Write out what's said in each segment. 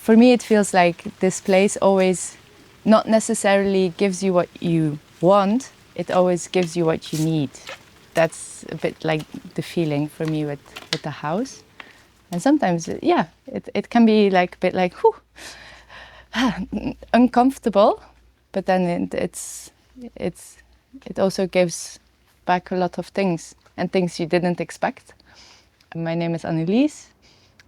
For me, it feels like this place always not necessarily gives you what you want, it always gives you what you need. That's a bit like the feeling for me with the house. And sometimes, yeah, it can be like a bit like, whew, uncomfortable, but then it also gives back a lot of things and things you didn't expect. My name is Annelies.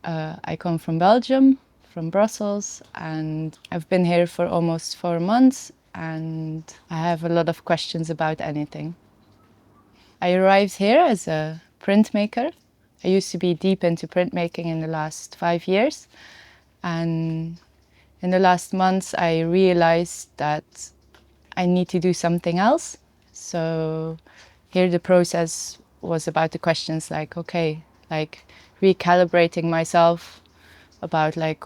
I come from Belgium, from Brussels, and I've been here for almost 4 months, and I have a lot of questions about anything. I arrived here as a printmaker. I used to be deep into printmaking in the last 5 years, and in the last months I realized that I need to do something else. So here the process was about the questions like, okay, like recalibrating myself about like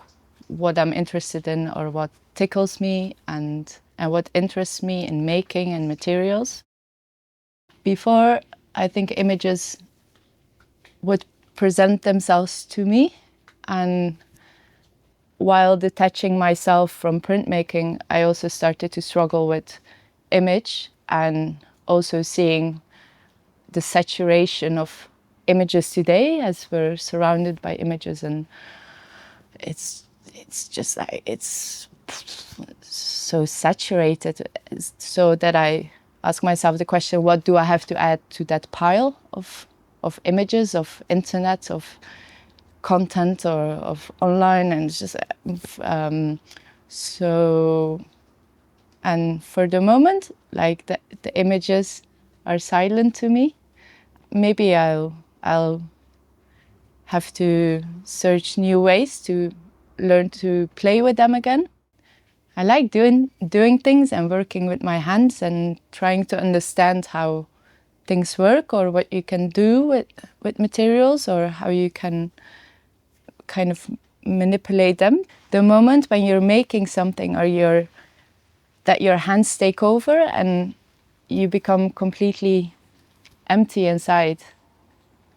what I'm interested in or what tickles me and what interests me in making and materials. Before, I think images would present themselves to me, and while detaching myself from printmaking, I also started to struggle with image and also seeing the saturation of images today as we're surrounded by images, and it's just like it's so saturated, so that I ask myself the question, what do I have to add to that pile of images, of internet, of content, or of online? And it's just so, and for the moment, like the images are silent to me. Maybe I'll have to search new ways to learn to play with them again. I like doing things and working with my hands and trying to understand how things work, or what you can do with materials, or how you can kind of manipulate them. The moment when you're making something, or that your hands take over and you become completely empty inside,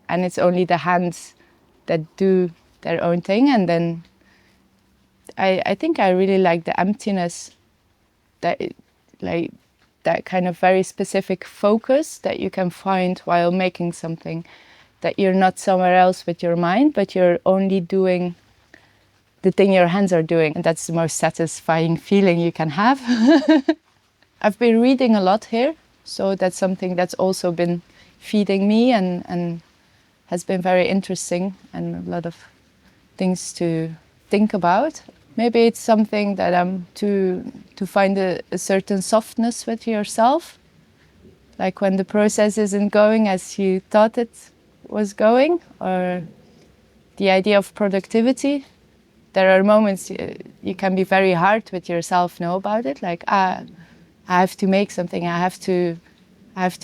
and it's only the hands that do their own thing. And then I think I really like the emptiness, that kind of very specific focus that you can find while making something, that you're not somewhere else with your mind, but you're only doing the thing your hands are doing. And that's the most satisfying feeling you can have. I've been reading a lot here, so that's something that's also been feeding me and has been very interesting, and a lot of things to think about. Maybe it's something that to find a certain softness with yourself, like when the process isn't going as you thought it was going, or the idea of productivity. There are moments you can be very hard with yourself, know about it, like I have to make something, I have to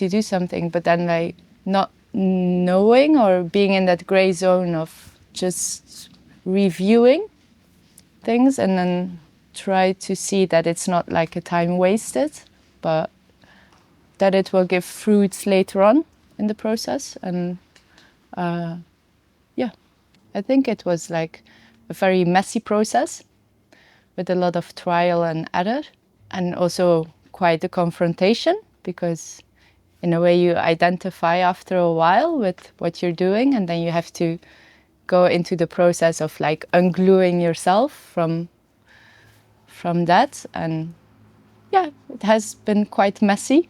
do something, but then like not knowing, or being in that gray zone of just reviewing things, and then try to see that it's not like a time wasted, but that it will give fruits later on in the process. And yeah, I think it was like a very messy process with a lot of trial and error, and also quite a confrontation, because in a way you identify after a while with what you're doing, and then you have to go into the process of like ungluing yourself from that. And yeah, it has been quite messy,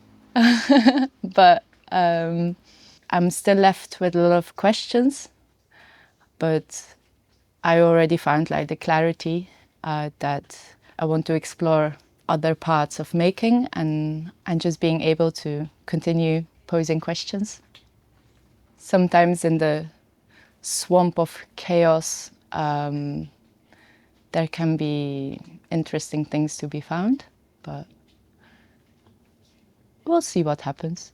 but I'm still left with a lot of questions, but I already found like the clarity that I want to explore other parts of making, and just being able to continue posing questions. Sometimes in the swamp of chaos, there can be interesting things to be found, but we'll see what happens.